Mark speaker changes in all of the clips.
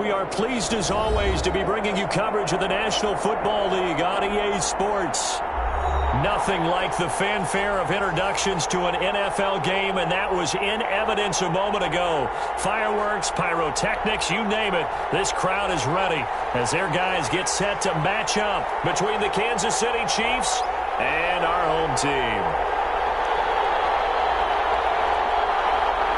Speaker 1: we are pleased as always to be bringing you coverage of the National Football League on EA Sports. Nothing like the fanfare of introductions to an NFL game, and that was in evidence a moment ago. Fireworks, pyrotechnics, you name it. This crowd is ready as their guys get set to match up between the Kansas City Chiefs and our home team.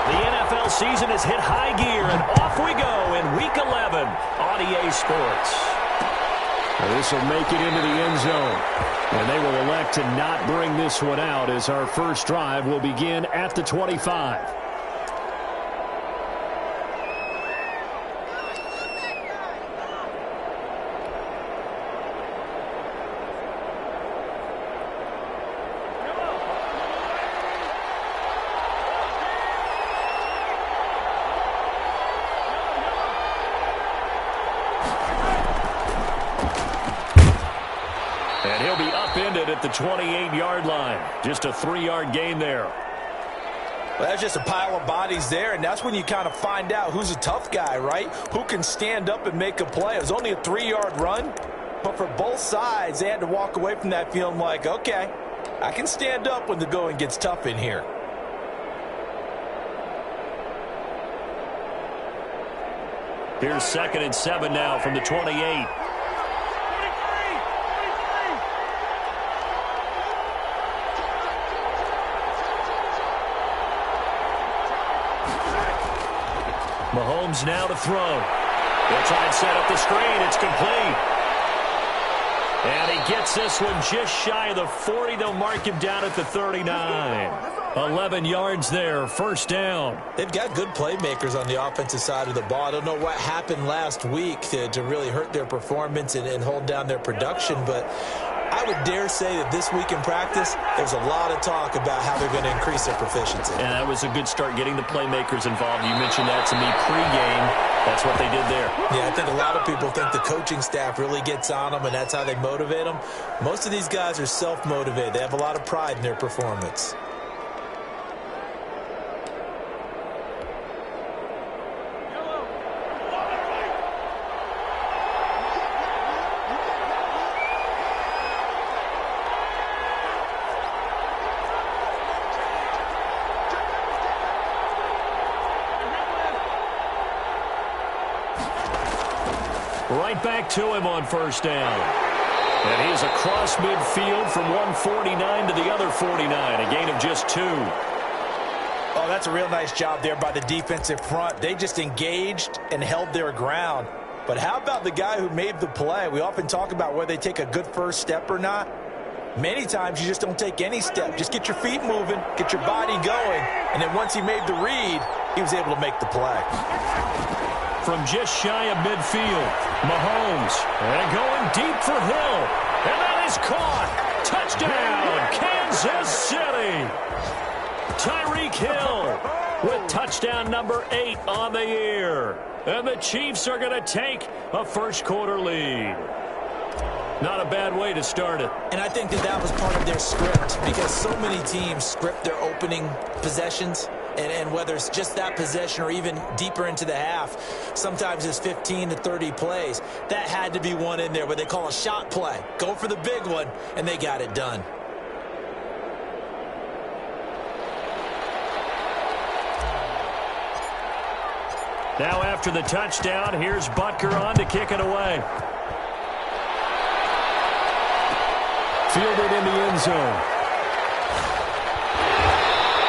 Speaker 1: The NFL season has hit high gear, and off we go in Week 11 on EA Sports.
Speaker 2: This will make it into the end zone. And they will elect to not bring this one out as our first drive will begin at the 25.
Speaker 1: And he'll be upended at the 28-yard line. Just a 3-yard gain there.
Speaker 3: Well, that's just a pile of bodies there, and that's when you kind of find out who's a tough guy, right? Who can stand up and make a play. It was only a 3-yard run, but for both sides, they had to walk away from that feeling like, okay, I can stand up when the going gets tough in here.
Speaker 1: Here's 2nd and 7 now from the 28. Mahomes now to throw. They'll try and set up the screen. It's complete. And he gets this one just shy of the 40. They'll mark him down at the 39. 11 yards there, first down.
Speaker 3: They've got good playmakers on the offensive side of the ball. I don't know what happened last week to really hurt their performance and hold down their production, but I would dare say that this week in practice, there's a lot of talk about how they're going to increase their proficiency.
Speaker 1: And that was a good start, getting the playmakers involved. You mentioned that to me pregame. That's what they did there.
Speaker 3: Yeah, I think a lot of people think the coaching staff really gets on them, and that's how they motivate them. Most of these guys are self-motivated. They have a lot of pride in their performance.
Speaker 1: Right back to him on first down. And he's across midfield from 149 to the other 49, a gain of just 2.
Speaker 3: Oh, that's a real nice job there by the defensive front. They just engaged and held their ground. But how about the guy who made the play? We often talk about whether they take a good first step or not. Many times you just don't take any step. Just get your feet moving, get your body going, and then once he made the read, he was able to make the play.
Speaker 1: From just shy of midfield, Mahomes, and going deep for Hill. And that is caught. Touchdown, Kansas City. Tyreek Hill with touchdown number 8 on the year. And the Chiefs are going to take a first-quarter lead. Not a bad way to start it.
Speaker 3: And I think that was part of their script, because so many teams script their opening possessions. And whether it's just that possession or even deeper into the half, sometimes it's 15 to 30 plays. That had to be one in there where they call a shot play. Go for the big one, and they got it done.
Speaker 1: Now after the touchdown, here's Butker on to kick it away.
Speaker 2: Fielded in the end zone.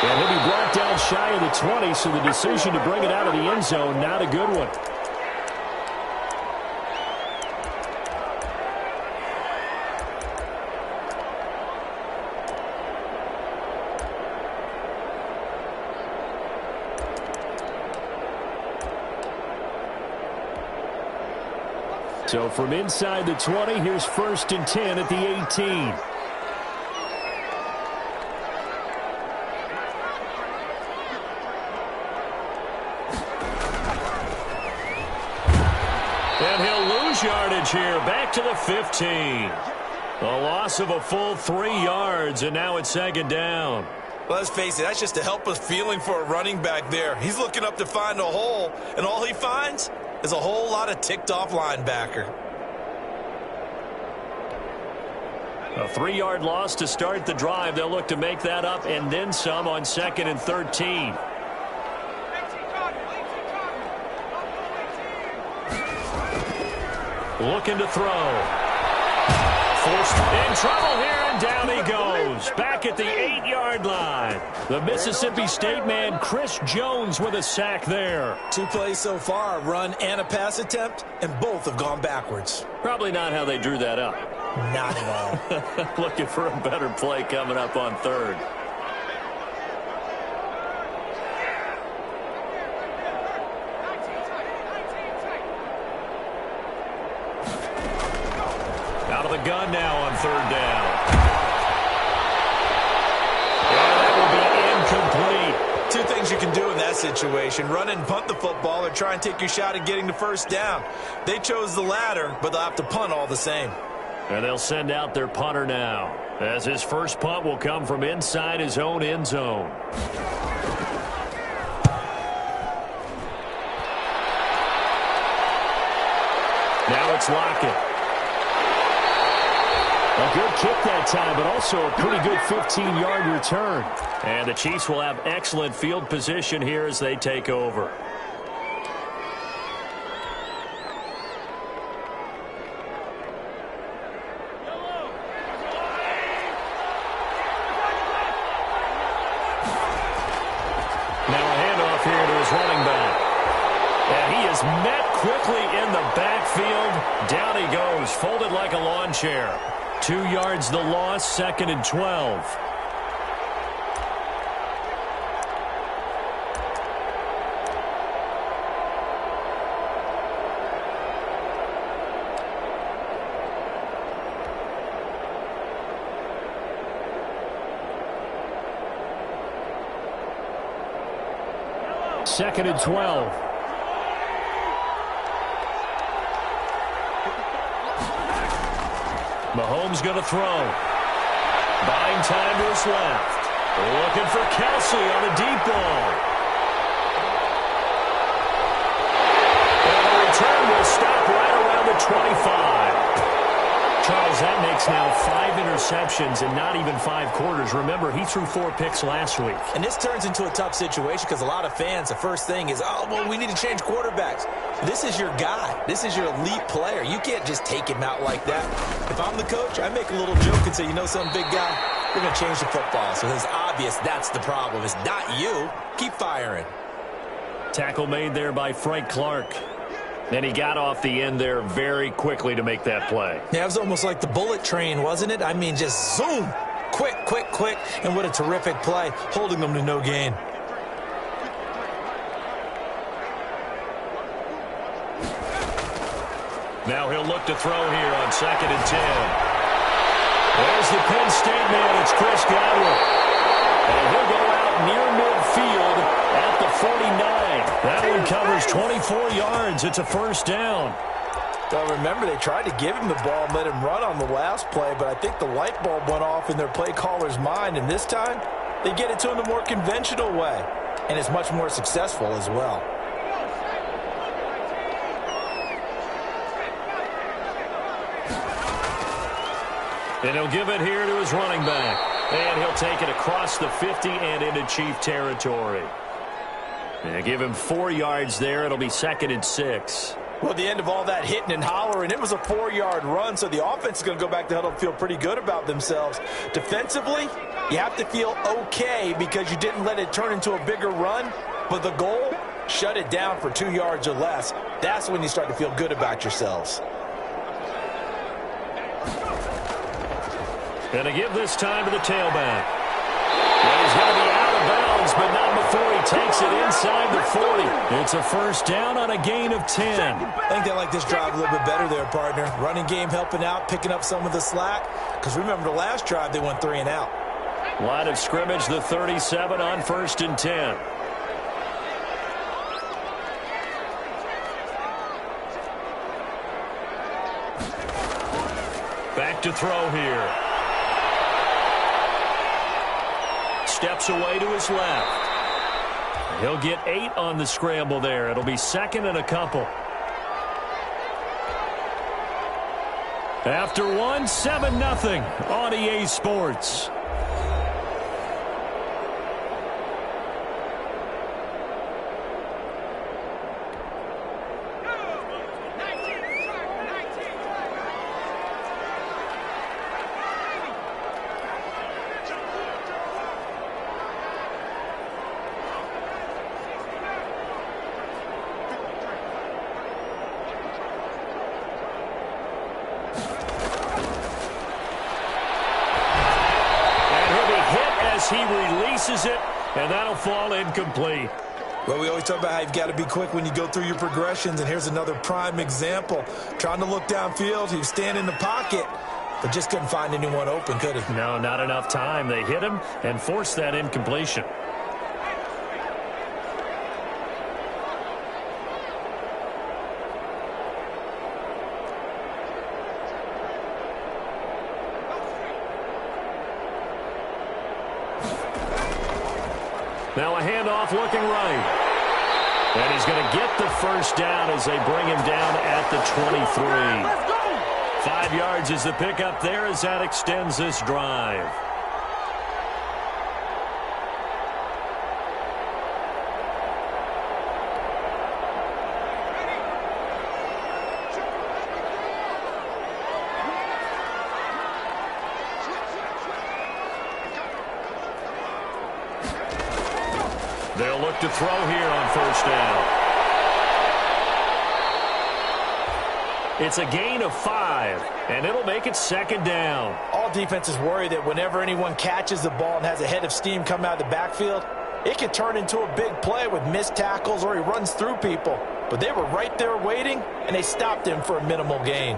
Speaker 2: And he'll be brought down shy of the 20, so the decision to bring it out of the end zone, not a good one. So from inside the 20, here's 1st and 10 at the 18.
Speaker 1: And he'll lose yardage here, back to the 15. A loss of a full 3 yards, and now it's 2nd down.
Speaker 3: Well, let's face it, that's just a helpless feeling for a running back there. He's looking up to find a hole, and all he finds is a whole lot of ticked-off linebacker.
Speaker 1: A 3-yard loss to start the drive. They'll look to make that up and then some on 2nd and 13. Looking to throw. Forced in trouble here, and down he goes. Back at the 8-yard line. The Mississippi State man, Chris Jones, with a sack there.
Speaker 3: 2 plays so far, a run and a pass attempt, and both have gone backwards.
Speaker 1: Probably not how they drew that up.
Speaker 3: Not at all.
Speaker 1: Looking for a better play coming up on 3rd. Out of the gun now on 3rd down. And that will be incomplete.
Speaker 3: 2 things you can do in that situation: run and punt the football, or try and take your shot at getting the first down. They chose the latter, but they'll have to punt all the same.
Speaker 1: And they'll send out their punter now, as his first punt will come from inside his own end zone. Now it's Lockett.
Speaker 2: A good kick that time, but also a pretty good 15-yard return.
Speaker 1: And the Chiefs will have excellent field position here as they take over. Running back. And he is met quickly in the backfield. Down he goes, folded like a lawn chair. 2 yards the loss, 2nd and 12.
Speaker 2: Second and 12.
Speaker 1: Mahomes going to throw. Buying time to his left. Looking for Kelsey on a deep ball. And the return will stop right around the 25. Charles, that makes now 5 interceptions and not even 5 quarters. Remember, he threw 4 picks last week.
Speaker 3: And this turns into a tough situation because a lot of fans, the first thing is, oh, well, we need to change quarterbacks. This is your guy. This is your elite player. You can't just take him out like that. If I'm the coach, I make a little joke and say, you know something, big guy? We're going to change the football. So it's obvious that's the problem. It's not you. Keep firing.
Speaker 1: Tackle made there by Frank Clark. And he got off the end there very quickly to make that play.
Speaker 3: Yeah, it was almost like the bullet train, wasn't it? I mean, just zoom. Quick, quick, quick. And what a terrific play, holding them to no gain.
Speaker 1: Now he'll look to throw here on 2nd and 10. There's the Penn State man. It's Chris Godwin. And he'll go out near midfield at the 49. That one covers 24 yards. It's a first down.
Speaker 3: Well, remember, they tried to give him the ball and let him run on the last play, but I think the light bulb went off in their play caller's mind, and this time they get it to him the more conventional way, and it's much more successful as well.
Speaker 1: And he'll give it here to his running back. And he'll take it across the 50 and into Chief territory. And give him 4 yards there. It'll be 2nd and 6.
Speaker 3: Well, at the end of all that hitting and hollering, it was a 4-yard run, so the offense is going to go back to huddle and feel pretty good about themselves. Defensively, you have to feel okay because you didn't let it turn into a bigger run, but the goal, shut it down for 2 yards or less. That's when you start to feel good about yourselves.
Speaker 1: And to give this time to the tailback. And he's going to be out of bounds, but not before he takes it inside the 40. It's a first down on a gain of 10.
Speaker 3: I think they like this drive a little bit better there, partner. Running game helping out, picking up some of the slack. Because remember, the last drive, they went 3 and out.
Speaker 1: Line of scrimmage, the 37 on 1st and 10. Back to throw here. Steps away to his left. He'll get 8 on the scramble there. It'll be 2nd and a couple. After one, 7-0 on EA Sports. He releases it, and that'll fall incomplete.
Speaker 3: Well, we always talk about how you've got to be quick when you go through your progressions, and here's another prime example. Trying to look downfield, he was standing in the pocket, but just couldn't find anyone open, could he?
Speaker 1: No, not enough time. They hit him and forced that incompletion. Now a handoff looking right. And he's going to get the first down as they bring him down at the 23. 5 yards is the pickup there as that extends this drive. They'll look to throw here on first down. It's a gain of 5, and it'll make it second down.
Speaker 3: All defenses worry that whenever anyone catches the ball and has a head of steam come out of the backfield, it can turn into a big play with missed tackles or he runs through people. But they were right there waiting, and they stopped him for a minimal gain.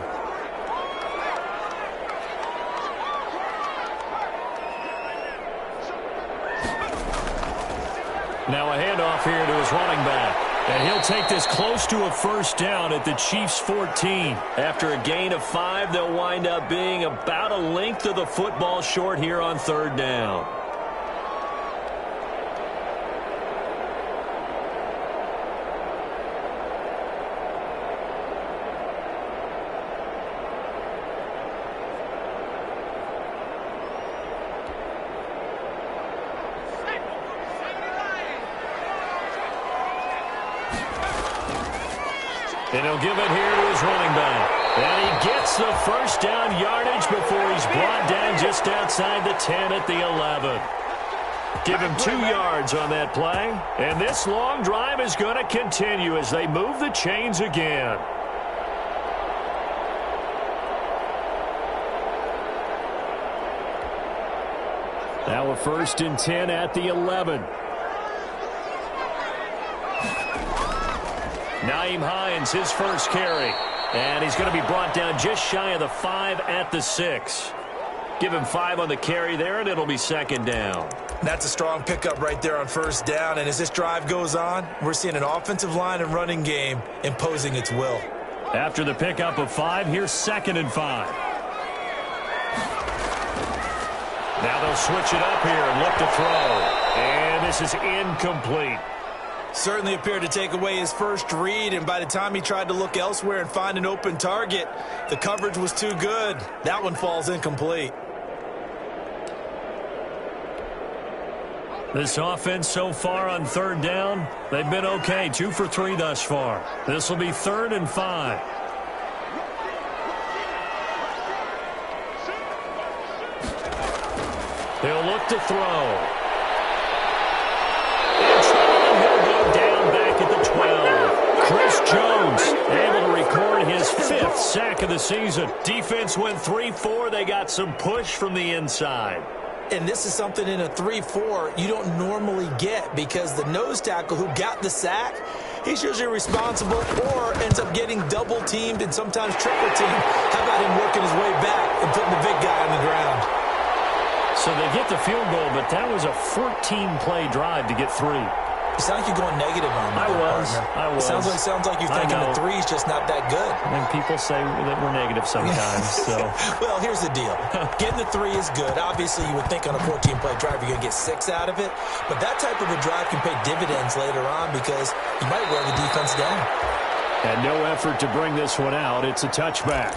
Speaker 1: Now a handoff here to his running back. And he'll take this close to a first down at the Chiefs' 14. After a gain of 5, they'll wind up being about a length of the football short here on third down. And he'll give it here to his running back. And he gets the first down yardage before he's brought down just outside the 10 at the 11. Give him 2 yards on that play. And this long drive is going to continue as they move the chains again. Now a 1st and 10 at the 11. Nyheim Hines, his first carry. And he's going to be brought down just shy of the 5 at the 6. Give him 5 on the carry there, and it'll be second down.
Speaker 3: That's a strong pickup right there on first down. And as this drive goes on, we're seeing an offensive line and running game imposing its will.
Speaker 1: After the pickup of 5, here's 2nd and 5. Now they'll switch it up here and look to throw. And this is incomplete.
Speaker 3: Certainly appeared to take away his first read, and by the time he tried to look elsewhere and find an open target, the coverage was too good. That one falls incomplete.
Speaker 1: This offense so far on third down, they've been okay. 2 for 3 thus far. This will be 3rd and 5. They'll look to throw. Down back at the 12. Chris Jones able to record his 5th sack of the season. Defense went 3-4. They got some push from the inside.
Speaker 3: And this is something in a 3-4 you don't normally get, because the nose tackle who got the sack, he's usually responsible or ends up getting double teamed and sometimes triple teamed. How about him working his way back and putting the big guy on the ground?
Speaker 1: So they get the field goal, but that was a 14-play drive to get 3.
Speaker 3: You sound like you're going negative on me.
Speaker 1: I was.
Speaker 3: It sounds like you're thinking the 3's just not that good.
Speaker 1: And people say that we're negative sometimes. So.
Speaker 3: Well, here's the deal. Getting the 3 is good. Obviously, you would think on a 14-play drive you're going to get 6 out of it. But that type of a drive can pay dividends later on because you might wear the defense down.
Speaker 2: And no effort to bring this one out. It's a touchback.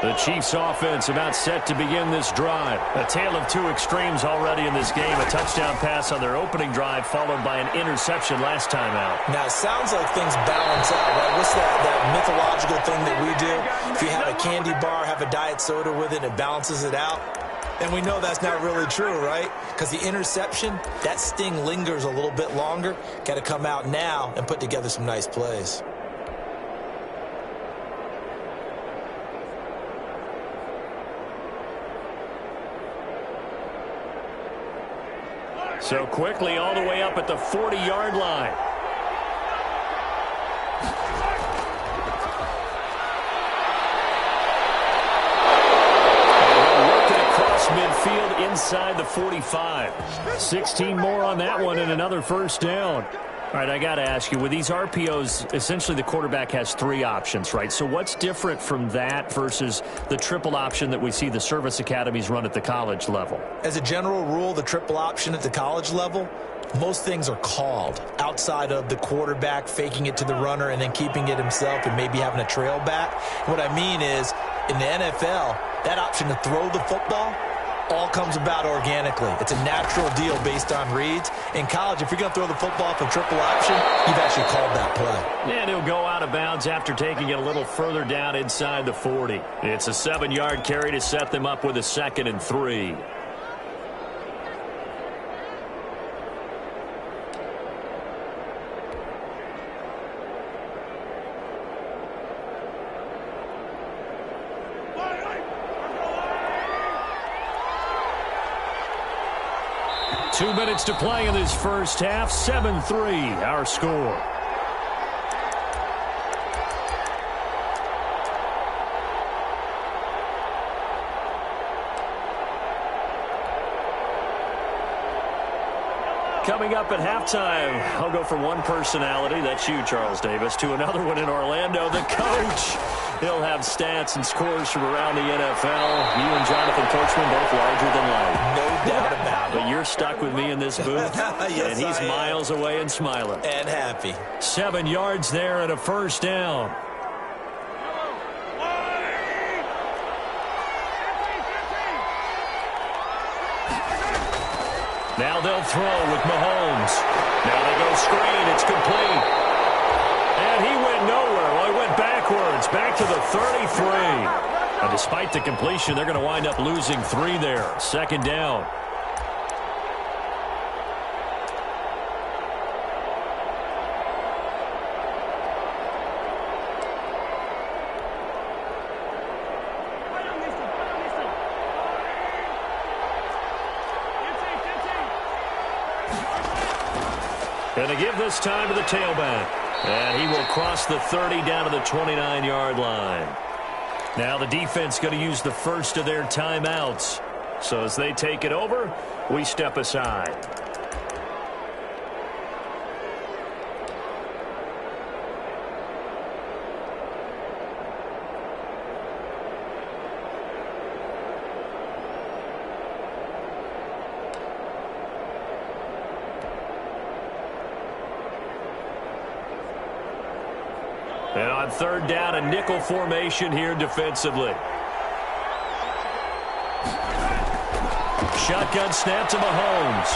Speaker 1: The Chiefs offense about set to begin this drive. A tale of two extremes already in this game. A touchdown pass on their opening drive followed by an interception last time out.
Speaker 3: Now, it sounds like things balance out, right? What's that mythological thing that we do? If you have a candy bar, have a diet soda with it, it balances it out. And we know that's not really true, right? Because the interception, that sting lingers a little bit longer. Got to come out now and put together some nice plays.
Speaker 1: So quickly all the way up at the 40-yard line. Midfield inside the 45. 16 more on that one and another first down. All right, I got to ask you, with these RPOs, essentially the quarterback has three options, right? So what's different from that versus the triple option that we see the service academies run at the college level?
Speaker 3: As a general rule, the triple option at the college level, most things are called outside of the quarterback faking it to the runner and then keeping it himself and maybe having a trail back. What I mean is, in the NFL, that option to throw the football all comes about organically. It's a natural deal based on reads. In college, if you're going to throw the football for triple option, you've actually called that play.
Speaker 1: And he'll go out of bounds after taking it a little further down inside the 40. It's a 7-yard carry to set them up with a 2nd and 3. Two minutes to play in this first half. 7-3, our score. Coming up at halftime, I'll go from one personality, that's you, Charles Davis, to another one in Orlando, the coach. He'll have stats and scores from around the NFL. You and Jonathan Coachman both larger than life.
Speaker 3: No doubt about it.
Speaker 1: But you're stuck with me in this booth,
Speaker 3: yes,
Speaker 1: and he's miles away and smiling.
Speaker 3: And happy.
Speaker 1: 7 yards there and a first down. Now they'll throw with Mahomes. Now they go screen. It's complete. And he went nowhere. Well, he went backwards. Back to the 33. And despite the completion, they're going to wind up losing 3 there. 2nd down. Going to give this time to the tailback. And he will cross the 30 down to the 29-yard line. Now the defense going to use the first of their timeouts. So as they take it over, we step aside. And on 3rd down, a nickel formation here defensively. Shotgun snap to Mahomes.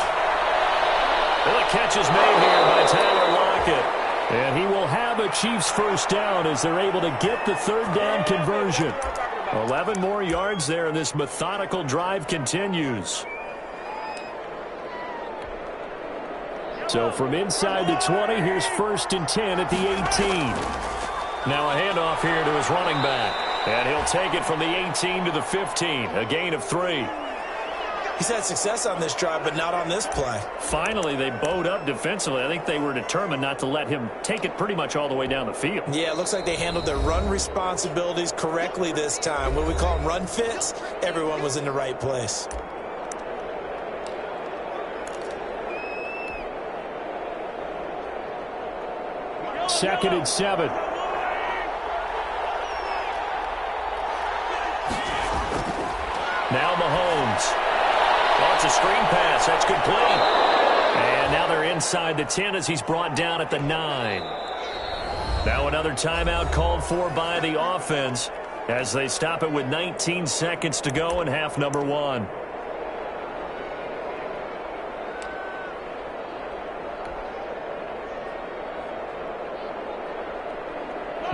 Speaker 1: Well, the catch is made here by Tyler Lockett. And he will have a Chiefs first down as they're able to get the 3rd down conversion. 11 more yards there, and this methodical drive continues. So from inside the 20, here's 1st and 10 at the 18. Now a handoff here to his running back. And he'll take it from the 18 to the 15. A gain of 3.
Speaker 3: He's had success on this drive, but not on this play.
Speaker 1: Finally, they bowed up defensively. I think they were determined not to let him take it pretty much all the way down the field.
Speaker 3: Yeah, it looks like they handled their run responsibilities correctly this time. What we call them run fits, everyone was in the right place.
Speaker 2: Second and 7.
Speaker 1: Now Mahomes. Oh, it's a screen pass. That's complete. And now they're inside the 10 as he's brought down at the 9. Now another timeout called for by the offense. as they stop it with 19 seconds to go in half number one.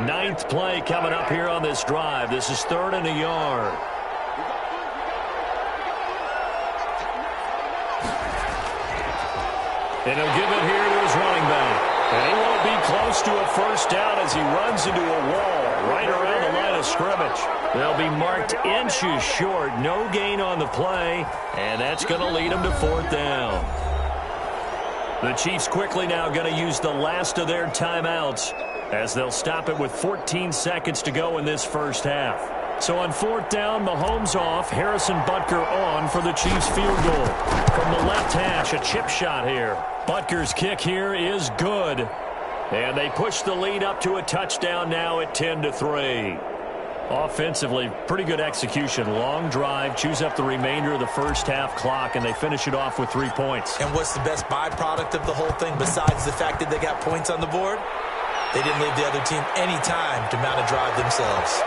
Speaker 1: Ninth play coming up here on this drive. This is 3rd and a yard. And he'll give it here to his running back. And he won't be close to a first down as he runs into a wall right around the line of scrimmage. They'll be marked inches short. No gain on the play, and that's going to lead them to 4th down. The Chiefs quickly now going to use the last of their timeouts as they'll stop it with 14 seconds to go in this first half. So on 4th down, Mahomes off, Harrison Butker on for the Chiefs field goal. From the left hash, a chip shot here. Butker's kick here is good. And they push the lead up to a touchdown now at 10-3. Offensively, pretty good execution. Long drive, chews up the remainder of the first half clock, and they finish it off with 3 points.
Speaker 3: And what's the best byproduct of the whole thing besides the fact that they got points on the board? They didn't leave the other team any time to mount a drive themselves.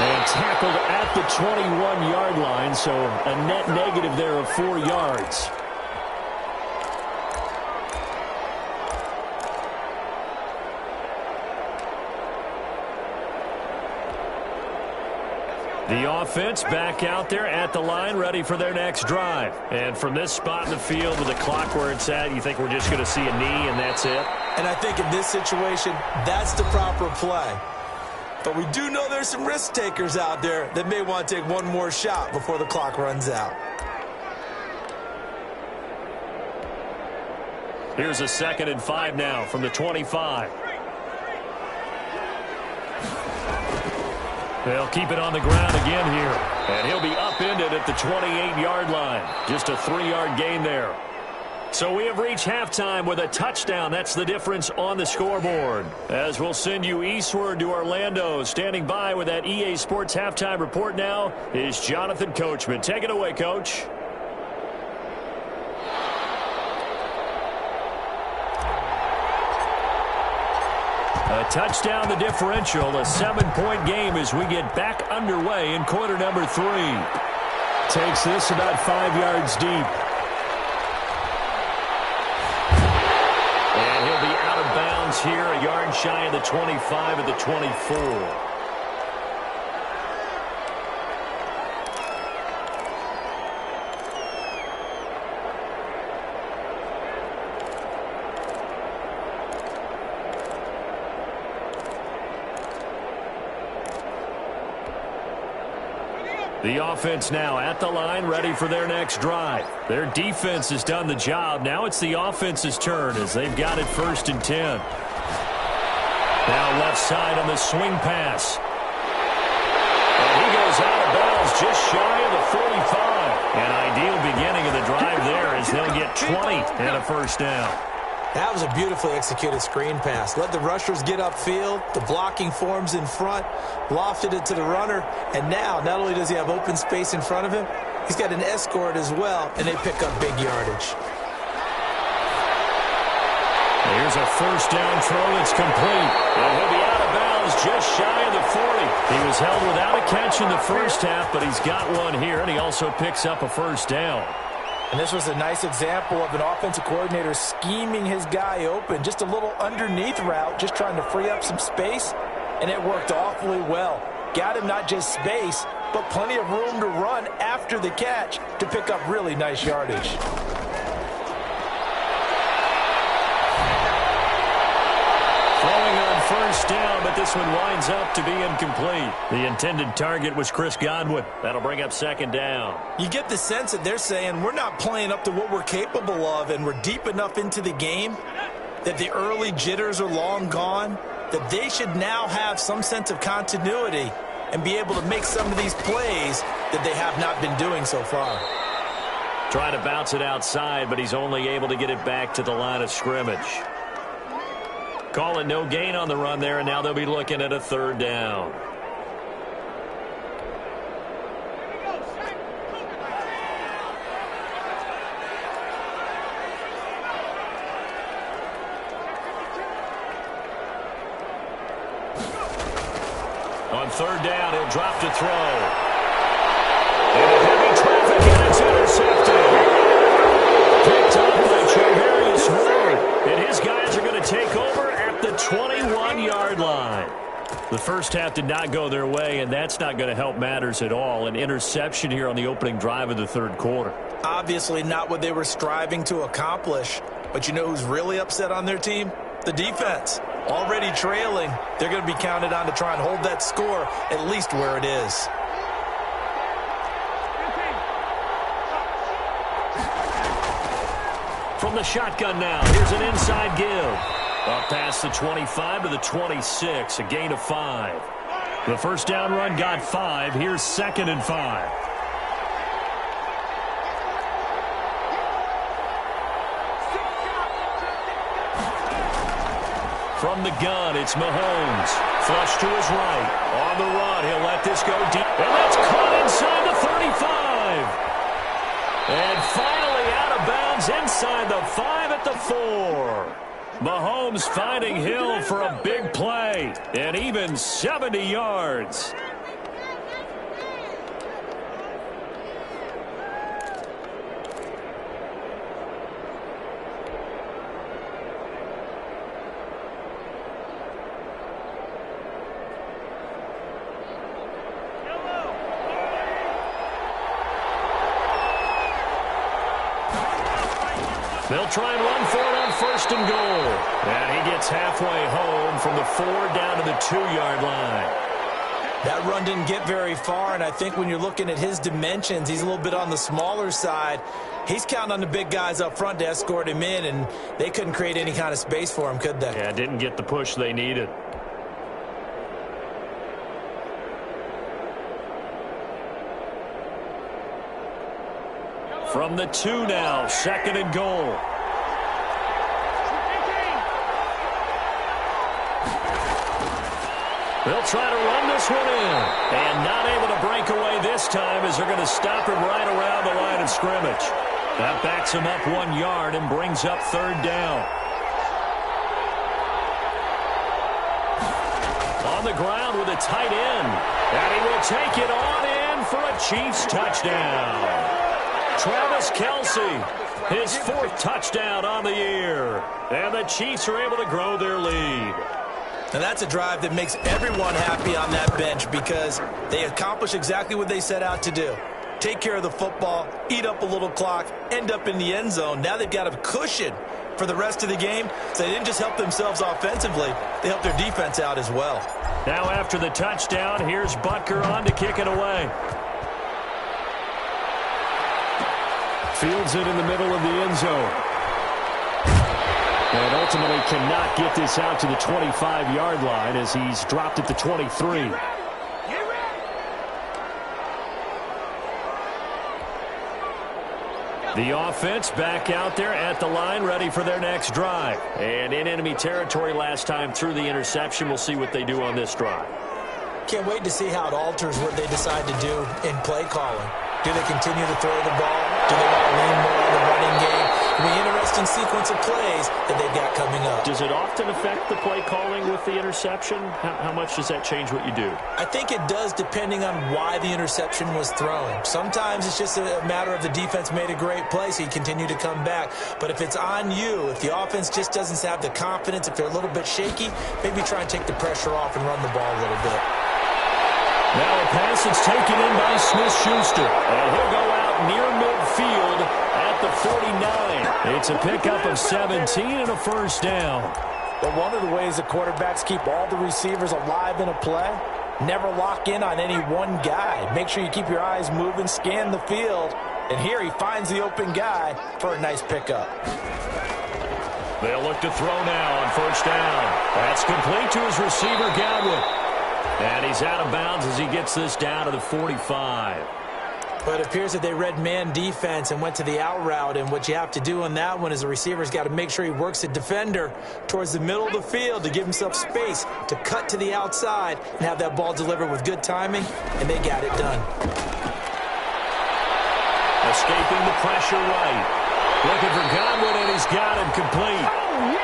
Speaker 2: And tackled at the 21-yard line, so a net negative there of 4 yards.
Speaker 1: The offense back out there at the line, ready for their next drive. And from this spot in the field with the clock where it's at, you think we're just going to see a knee and that's it?
Speaker 3: And I think in this situation, that's the proper play. But we do know there's some risk takers out there that may want to take one more shot before the clock runs out.
Speaker 1: Here's a 2nd and 5 now from the 25. They'll keep it on the ground again here. And he'll be upended at the 28-yard line. Just a 3-yard gain there. So we have reached halftime with a touchdown. That's the difference on the scoreboard. As we'll send you eastward to Orlando. Standing by with that EA Sports halftime report now is Jonathan Coachman. Take it away, Coach. A touchdown, the differential. A 7-point game as we get back underway in quarter number 3.
Speaker 2: Takes this about 5 yards deep.
Speaker 1: And he'll be out of bounds here, a yard shy of the 25 at the 24. The offense now at the line, ready for their next drive. Their defense has done the job. Now it's the offense's turn as they've got it 1st and 10. Now left side on the swing pass. And he goes out of bounds just shy of the 45. An ideal beginning of the drive there as they'll get 20 and a first down.
Speaker 3: That was a beautifully executed screen pass. Let the rushers get upfield. The blocking forms in front. Lofted it to the runner. And now, not only does he have open space in front of him, he's got an escort as well, and they pick up big yardage.
Speaker 1: Here's a first down throw that's complete. And he'll be out of bounds just shy of the 40. He was held without a catch in the first half, but he's got one here, and he also picks up a first down.
Speaker 3: And this was a nice example of an offensive coordinator scheming his guy open. Just a little underneath route, just trying to free up some space, and it worked awfully well. Got him not just space, but plenty of room to run after the catch to pick up really nice yardage.
Speaker 1: Throwing on first down, but this one winds up to be incomplete. The intended target was Chris Godwin. That'll bring up 2nd down.
Speaker 3: You get the sense that they're saying we're not playing up to what we're capable of, and we're deep enough into the game that the early jitters are long gone, that they should now have some sense of continuity and be able to make some of these plays that they have not been doing so far.
Speaker 1: Trying to bounce it outside, but he's only able to get it back to the line of scrimmage. Calling no gain on the run there, and now they'll be looking at a 3rd down. On third down, he'll drop to throw. Into heavy traffic, and it's intercepted. Picked up by Charvarius Ward. And his guys are going to take over at the 21-yard line. The first half did not go their way, and that's not going to help matters at all. An interception here on the opening drive of the third quarter.
Speaker 3: Obviously not what they were striving to accomplish. But you know who's really upset on their team? The defense. Already trailing, they're going to be counted on to try and hold that score at least where it is.
Speaker 1: From the shotgun now, here's an inside give. Up past the 25 to the 26, a gain of 5. The first down run got 5. Here's 2nd and 5. From the gun, it's Mahomes. Flush to his right. On the run, he'll let this go deep. And that's caught inside the 35. And finally out of bounds inside the 5 at the 4. Mahomes finding Hill for a big play. And even 70 yards. They'll try and run for it on 1st and goal. And he gets halfway home from the 4 down to the 2-yard line.
Speaker 3: That run didn't get very far, and I think when you're looking at his dimensions, he's a little bit on the smaller side. He's counting on the big guys up front to escort him in, and they couldn't create any kind of space for him, could they?
Speaker 1: Yeah, didn't get the push they needed. From the 2 now, 2nd and goal. They'll try to run this one in. And not able to break away this time as they're going to stop him right around the line of scrimmage. That backs him up 1 yard and brings up 3rd down. On the ground with a tight end. And he will take it on in for a Chiefs touchdown. Travis Kelce, his 4th touchdown on the year. And the Chiefs are able to grow their lead.
Speaker 3: And that's a drive that makes everyone happy on that bench because they accomplish exactly what they set out to do. Take care of the football, eat up a little clock, end up in the end zone. Now they've got a cushion for the rest of the game. So they didn't just help themselves offensively, they helped their defense out as well.
Speaker 1: Now after the touchdown, here's Butker on to kick it away.
Speaker 2: Fields it in the middle of the end zone. And ultimately cannot get this out to the 25-yard line as he's dropped at the 23. The offense back out there at the line, ready for their next drive. And in enemy territory last time through the interception. We'll see what they do on this drive.
Speaker 3: Can't wait to see how it alters what they decide to do in play calling. Do they continue to throw the ball? Do they want to lean more on the running game? It'll be an interesting sequence of plays that they've got coming up.
Speaker 1: Does it often affect the play calling with the interception? How much does that change what you do?
Speaker 3: I think it does depending on why the interception was thrown. Sometimes it's just a matter of the defense made a great play, so you continue to come back. But if it's on you, if the offense just doesn't have the confidence, if they're a little bit shaky, maybe try and take the pressure off and run the ball a little bit.
Speaker 1: Now a pass that's taken in by Smith-Schuster. And he'll go out near midfield at the 49. It's a pickup of 17 and a first down.
Speaker 3: But one of the ways the quarterbacks keep all the receivers alive in a play, never lock in on any one guy. Make sure you keep your eyes moving, scan the field. And here he finds the open guy for a nice pickup.
Speaker 1: They'll look to throw now on first down. That's complete to his receiver, Godwin. And he's out of bounds as he gets this down to the 45.
Speaker 3: But it appears that they read man defense and went to the out route. And what you have to do on that one is the receiver's got to make sure he works the defender towards the middle of the field to give himself space to cut to the outside and have that ball delivered with good timing. And they got it done.
Speaker 1: Escaping the pressure right. Looking for Godwin, and he's got him complete.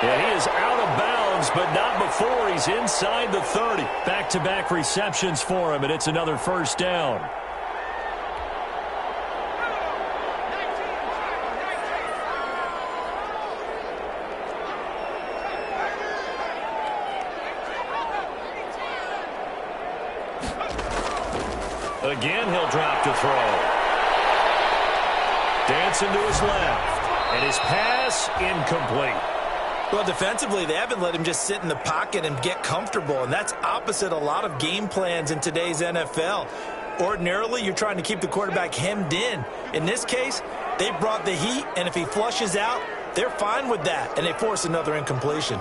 Speaker 1: And he is out of bounds, but not before 4. He's inside the 30. Back-to-back receptions for him, and it's another first down. Again, he'll drop to throw. Dancing to his left. And his pass incomplete.
Speaker 3: Well, defensively, they haven't let him just sit in the pocket and get comfortable, and that's opposite a lot of game plans in today's NFL. Ordinarily, you're trying to keep the quarterback hemmed in. In this case, they brought the heat, and if he flushes out, they're fine with that, and they force another incompletion.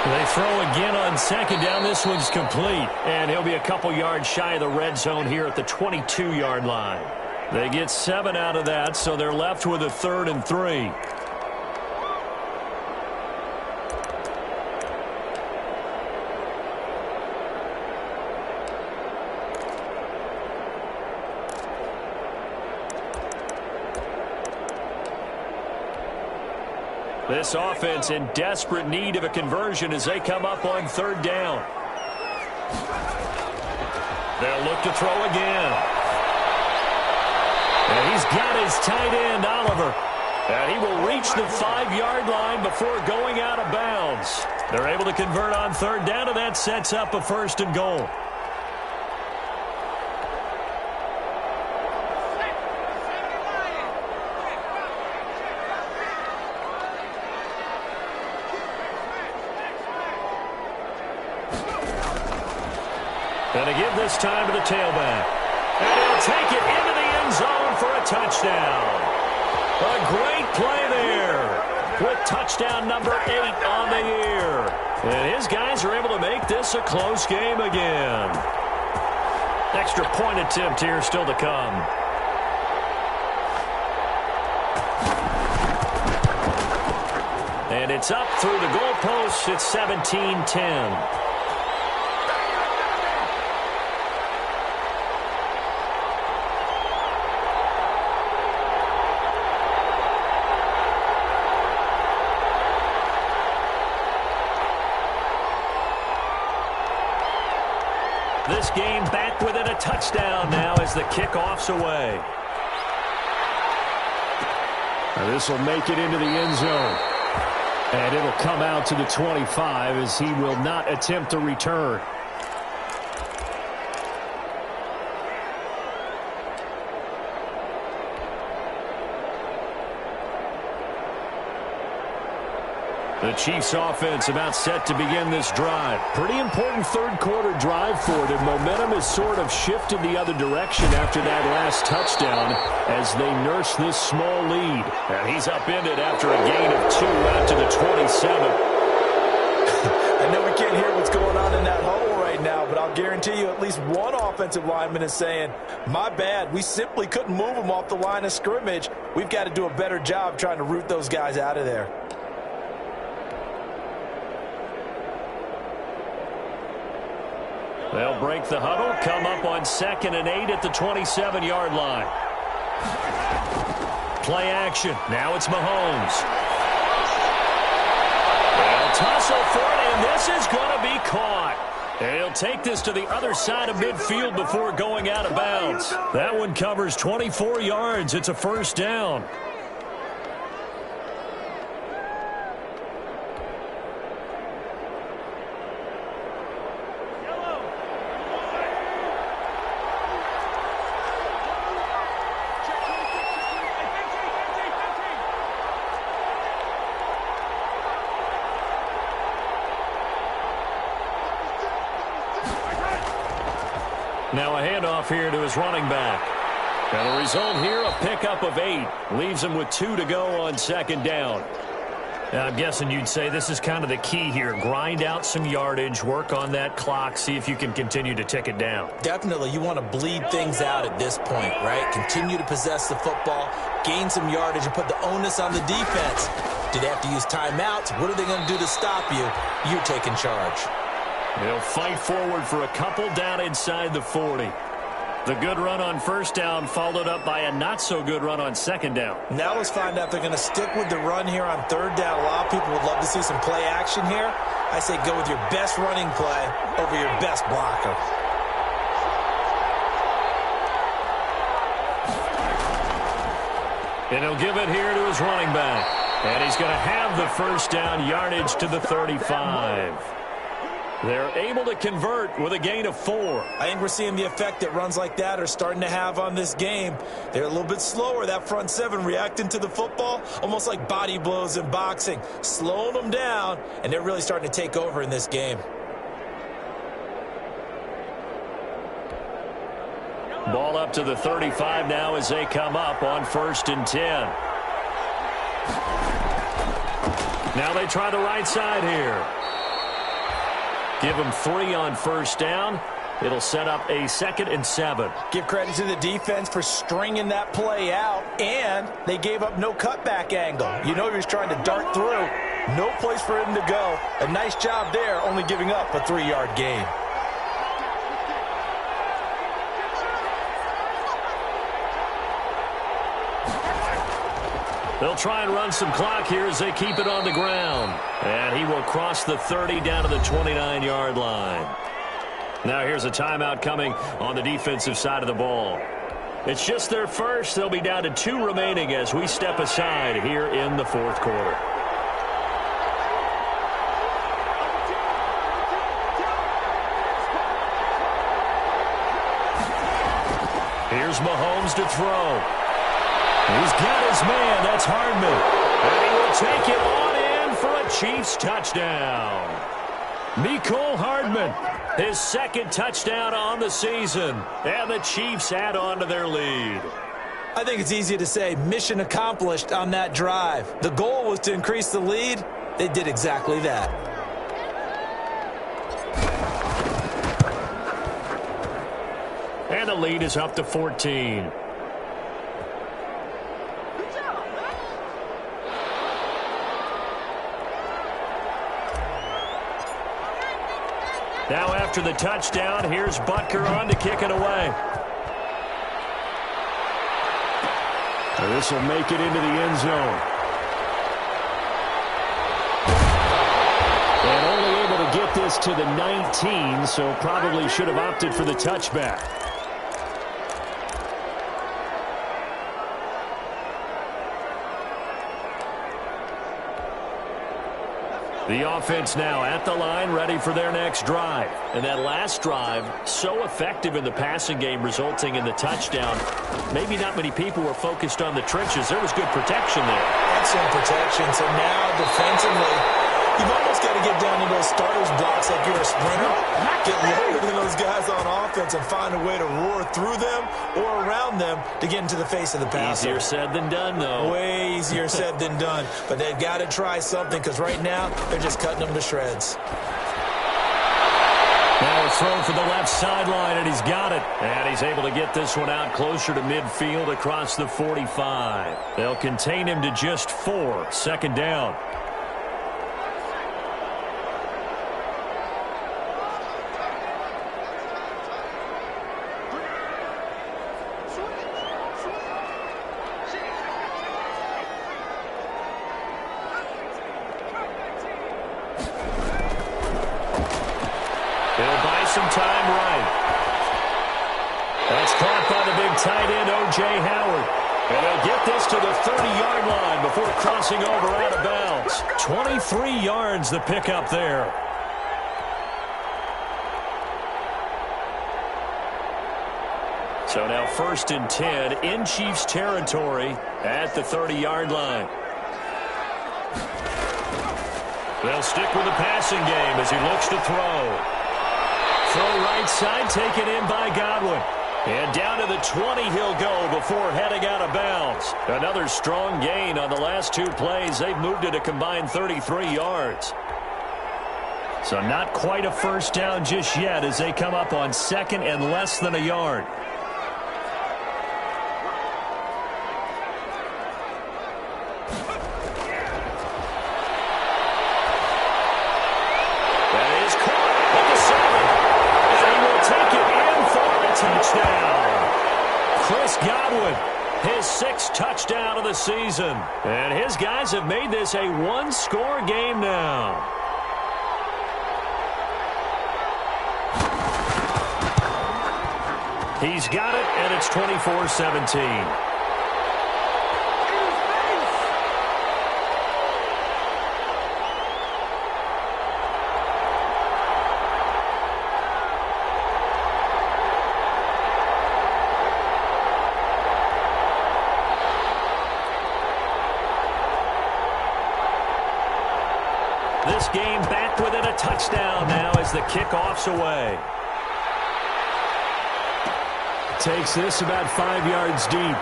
Speaker 1: They throw again on second down. This one's complete. And he'll be a couple yards shy of the red zone here at the 22-yard line. They get 7 out of that, so they're left with a 3rd and 3. This offense in desperate need of a conversion as they come up on 3rd down. They'll look to throw again. And he's got his tight end, Oliver. And he will reach the 5-yard line before going out of bounds. They're able to convert on 3rd down, and that sets up a 1st and goal. And to give this time to the tailback. And he'll take it into the end zone for a touchdown. A great play there with touchdown number 8 on the year. And his guys are able to make this a close game again. Extra point attempt here still to come. And it's up through the goalposts. It's 17-10. This game back within a touchdown now as the kickoff's away.
Speaker 2: Now this will make it into the end zone. And it'll come out to the 25 as he will not attempt to return.
Speaker 1: The Chiefs offense about set to begin this drive.
Speaker 2: Pretty important third-quarter drive for them. Momentum has sort of shifted the other direction after that last touchdown as they nurse this small lead.
Speaker 1: And he's upended after a gain of 2 out to the 27.
Speaker 3: I know we can't hear what's going on in that huddle right now, but I'll guarantee you at least one offensive lineman is saying, my bad, we simply couldn't move them off the line of scrimmage. We've got to do a better job trying to root those guys out of there.
Speaker 1: They'll break the huddle, come up on 2nd and 8 at the 27-yard line. Play action. Now it's Mahomes. They'll tussle for it, and this is going to be caught. And he'll take this to the other side of midfield before going out of bounds. That one covers 24 yards. It's a 1st down. Now a handoff here to his running back. And the result here, a pickup of 8. Leaves him with 2 to go on 2nd down. I'm guessing you'd say this is kind of the key here. Grind out some yardage, work on that clock, see if you can continue to tick it down.
Speaker 3: Definitely, you want to bleed things out at this point, right? Continue to possess the football, gain some yardage, and put the onus on the defense. Do they have to use timeouts? What are they going to do to stop you? You're taking charge.
Speaker 1: They'll fight forward for a couple down inside the 40. The good run on first down followed up by a not-so-good run on second down.
Speaker 3: Now let's find out if they're going to stick with the run here on third down. A lot of people would love to see some play action here. I say go with your best running play over your best blocker.
Speaker 1: And he'll give it here to his running back. And he's going to have the first down, yardage to the 35. They're able to convert with a gain of 4.
Speaker 3: I think we're seeing the effect that runs like that are starting to have on this game. They're a little bit slower, that front seven, reacting to the football, almost like body blows in boxing, slowing them down, and they're really starting to take over in this game.
Speaker 1: Ball up to the 35 now as they come up on 1st and 10. Now they try the right side here. Give them 3 on first down. It'll set up a 2nd and 7.
Speaker 3: Give credit to the defense for stringing that play out, and they gave up no cutback angle. You know he was trying to dart through. No place for him to go. A nice job there, only giving up a 3-yard gain.
Speaker 1: They'll try and run some clock here as they keep it on the ground. And he will cross the 30 down to the 29-yard line. Now here's a timeout coming on the defensive side of the ball. It's just their first. They'll be down to 2 remaining as we step aside here in the 4th quarter. Here's Mahomes to throw. He's got his man. That's Hardman. And he will take it on in for a Chiefs touchdown. Mecole Hardman, his 2nd touchdown on the season. And the Chiefs add on to their lead.
Speaker 3: I think it's easy to say mission accomplished on that drive. The goal was to increase the lead. They did exactly that.
Speaker 1: And the lead is up to 14. Now after the touchdown, here's Butker on to kick it away.
Speaker 2: This will make it into the end zone. And only able to get this to the 19, so probably should have opted for the touchback. The offense now at the line, ready for their next drive. And that last drive, so effective in the passing game, resulting in the touchdown. Maybe not many people were focused on the trenches. There was good protection there.
Speaker 3: Excellent protection. So now, defensively, you've almost got to get down to those starters blocks like you're a sprinter. Get lower than those guys on offense and find a way to roar through them or around them to get into the face of the passer.
Speaker 1: Easier said than done, though.
Speaker 3: Way easier said than done. But they've got to try something because right now they're just cutting them to shreds.
Speaker 1: Now a throw for the left sideline, and he's got it. And he's able to get this one out closer to midfield across the 45. They'll contain him to just 4. 2nd down. He'll buy some time right. That's caught by the big tight end, O.J. Howard. And they'll get this to the 30-yard line before crossing over out of bounds. 23 yards the pickup there. So now 1st and 10 in Chiefs territory at the 30-yard line. They'll stick with the passing game as he looks to throw. Throw right side, taken in by Godwin. And down to the 20 he'll go before heading out of bounds. Another strong gain on the last 2 plays. They've moved it a combined 33 yards. So not quite a first down just yet as they come up on 2nd and less than a yard. Touchdown. Chris Godwin, his 6th touchdown of the season. And his guys have made this a one-score game now. He's got it, and it's 24-17. This game back within a touchdown now as the kickoff's away. Takes this about 5 yards deep.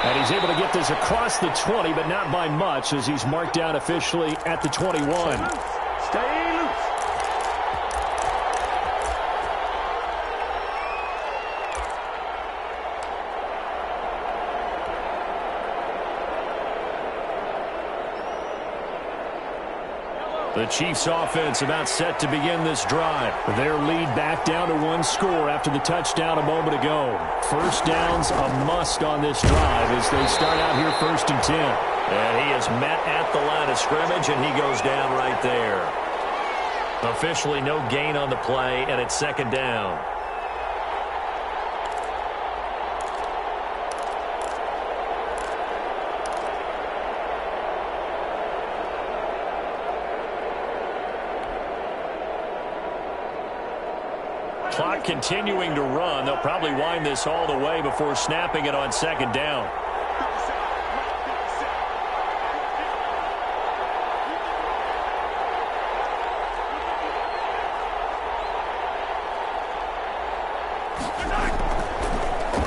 Speaker 1: And he's able to get this across the 20, but not by much as he's marked down officially at the 21.
Speaker 4: Stay loose.
Speaker 1: The Chiefs offense about set to begin this drive. Their lead back down to 1 score after the touchdown a moment ago. First down's a must on this drive as they start out here 1st and 10. And he is met at the line of scrimmage, and he goes down right there. Officially no gain on the play, and it's 2nd down. Clock continuing to run. They'll probably wind this all the way before snapping it on 2nd down.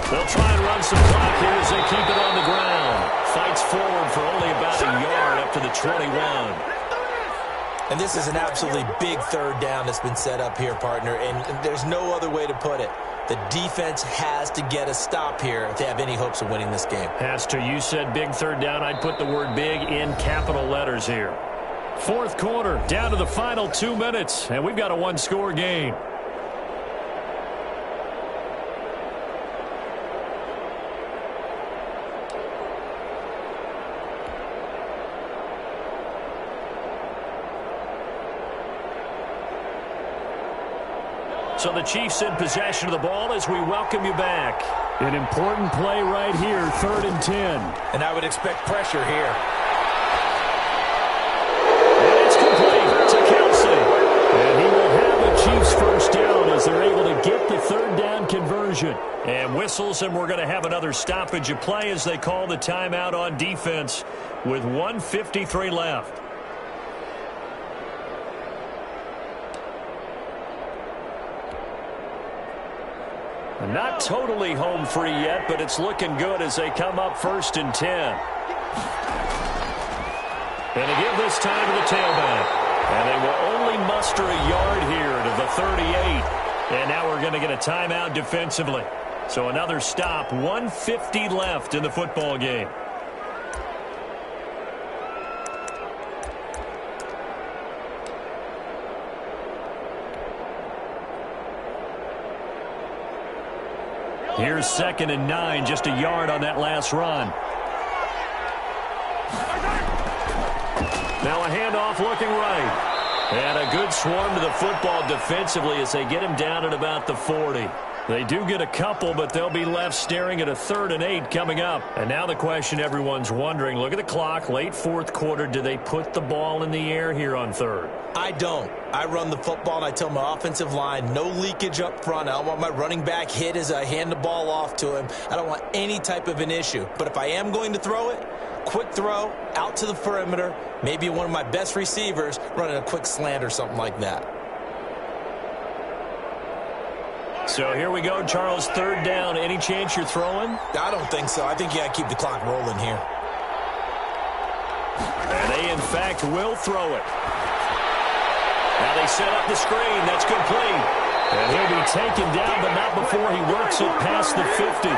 Speaker 1: They'll try and run some clock here as they keep it on the ground. Fights forward for only about a yard up to the 21.
Speaker 3: And this is an absolutely big 3rd down that's been set up here, partner, and there's no other way to put it. The defense has to get a stop here if they have any hopes of winning this game.
Speaker 1: Has to. You said big 3rd down. I'd put the word big in capital letters here. 4th quarter, down to the final 2 minutes, and we've got a one-score game. So the Chiefs in possession of the ball as we welcome you back. An important play right here, 3rd and 10.
Speaker 3: And I would expect pressure here.
Speaker 1: And it's complete to Kelsey. And he will have the Chiefs first down as they're able to get the 3rd down conversion. And whistles, and we're going to have another stoppage of play as they call the timeout on defense with 1:53 left. Not totally home free yet, but it's looking good as they come up 1st and 10. And they give this time to the tailback. And they will only muster a yard here to the 38. And now we're going to get a timeout defensively. So another stop, 1:50 left in the football game. Here's 2nd and 9, just a yard on that last run. Now a handoff looking right. And a good swarm to the football defensively as they get him down at about the 40. They do get a couple, but they'll be left staring at a 3rd and 8 coming up. And now the question everyone's wondering, look at the clock, late 4th quarter, do they put the ball in the air here on 3rd?
Speaker 3: I don't. I run the football, and I tell my offensive line, no leakage up front. I don't want my running back hit as I hand the ball off to him. I don't want any type of an issue. But if I am going to throw it, quick throw, out to the perimeter, maybe one of my best receivers running a quick slant or something like that.
Speaker 1: So here we go, Charles, 3rd down. Any chance you're throwing?
Speaker 3: I don't think so. I think you got to keep the clock rolling here.
Speaker 1: And they, in fact, will throw it. Now they set up the screen. That's complete. And he'll be taken down, but not before he works it past the 50.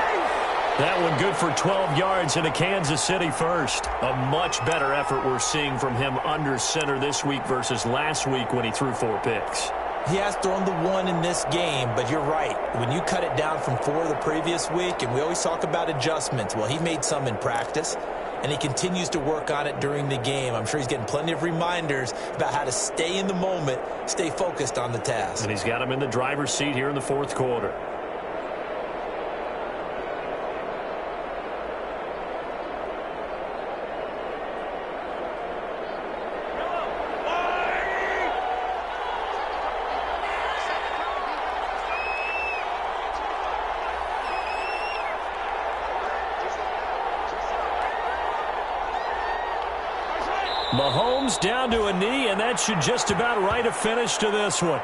Speaker 1: That one good for 12 yards into Kansas City first. A much better effort we're seeing from him under center this week versus last week when he threw 4 picks.
Speaker 3: He has thrown the one in this game, but you're right. When you cut it down from 4 the previous week, and we always talk about adjustments, well, he made some in practice, and he continues to work on it during the game. I'm sure he's getting plenty of reminders about how to stay in the moment, stay focused on the task.
Speaker 2: And he's got him in the driver's seat here in the fourth quarter. Mahomes down to a knee, and that should just about write a finish to this one.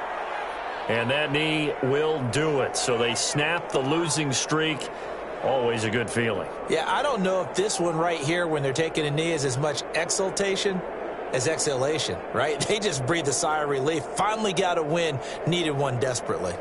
Speaker 2: And that knee will do it. So they snap the losing streak. Always a good feeling.
Speaker 3: Yeah, I don't know if this one right here when they're taking a knee is as much exultation as exhalation, right? They just breathed a sigh of relief. Finally got a win. Needed one desperately.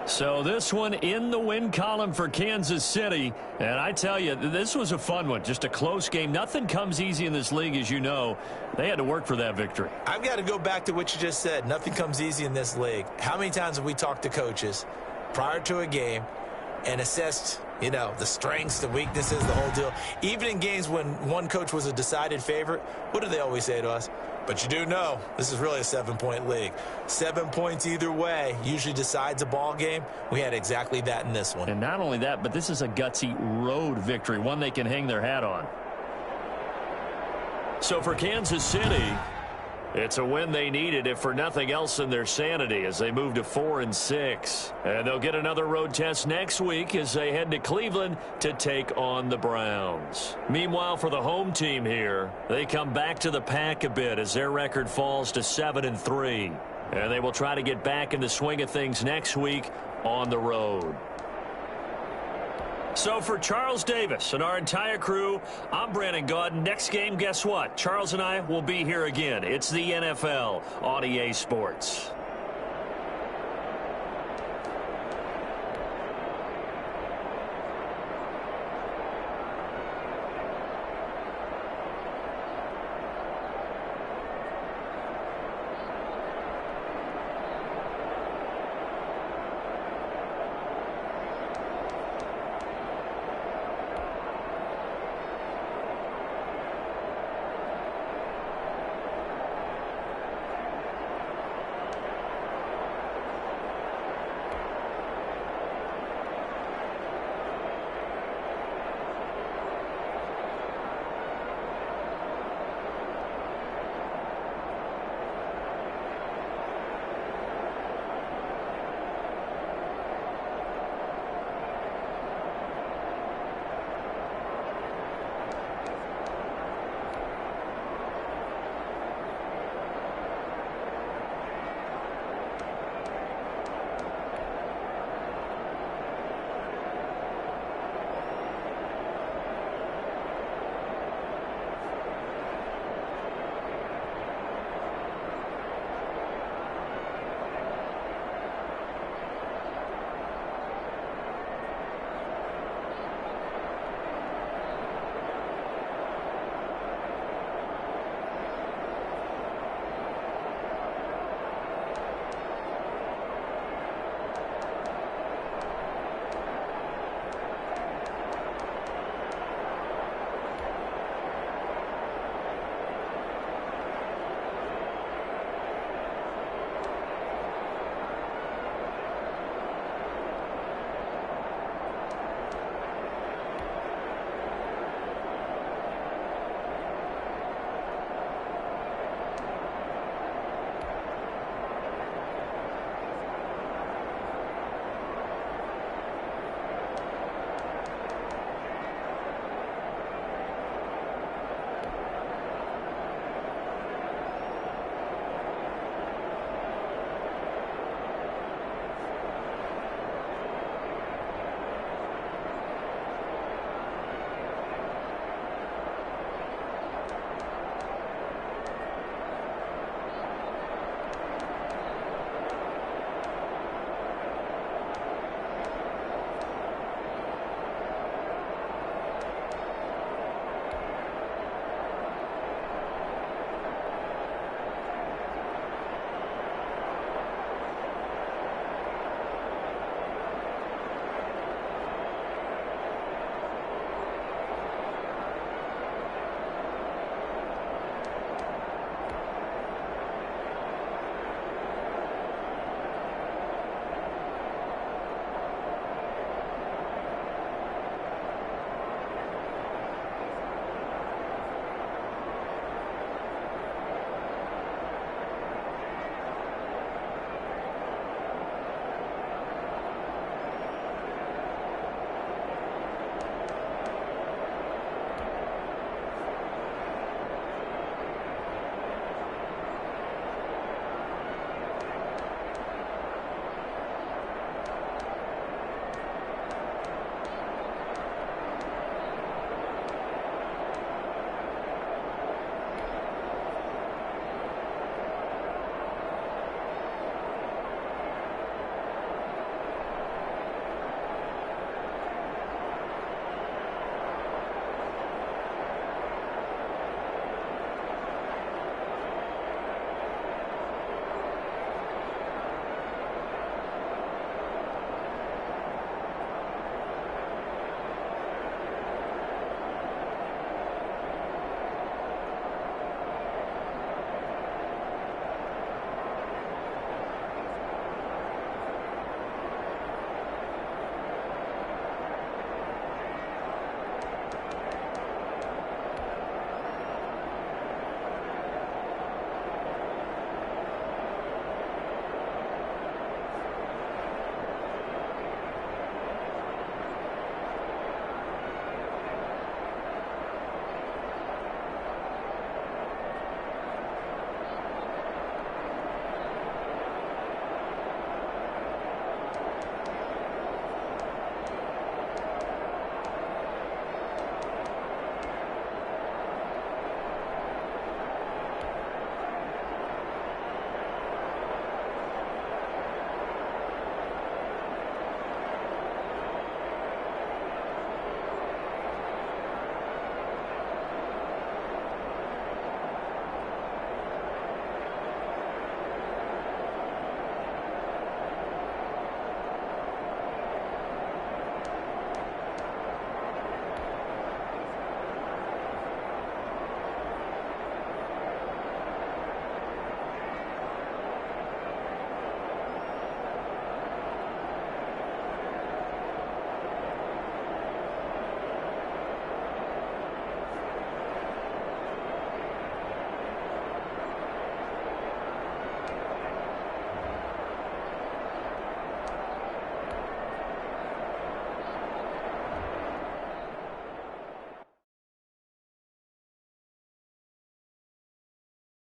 Speaker 2: So this one in the win column for Kansas City. And I tell you, this was a fun one. Just a close game. Nothing comes easy in this league, as you know. They had to work for that victory.
Speaker 3: I've got to go back to what you just said. Nothing comes easy in this league. How many times have we talked to coaches prior to a game and assessed, you know, the strengths, the weaknesses, the whole deal? Even in games when one coach was a decided favorite, what do they always say to us? But you do know this is really a 7-point league. 7 points either way usually decides a ball game. We had exactly that in this one.
Speaker 2: And not only that, but this is a gutsy road victory, one they can hang their hat on. So for Kansas City, it's a win they needed, if for nothing else, in their sanity as they move to 4-6. And they'll get another road test next week as they head to Cleveland to take on the Browns. Meanwhile, for the home team here, they come back to the pack a bit as their record falls to 7-3. And they will try to get back in the swing of things next week on the road. So for Charles Davis and our entire crew, I'm Brandon Gaudin. Next game, guess what? Charles and I will be here again. It's the NFL on EA Sports.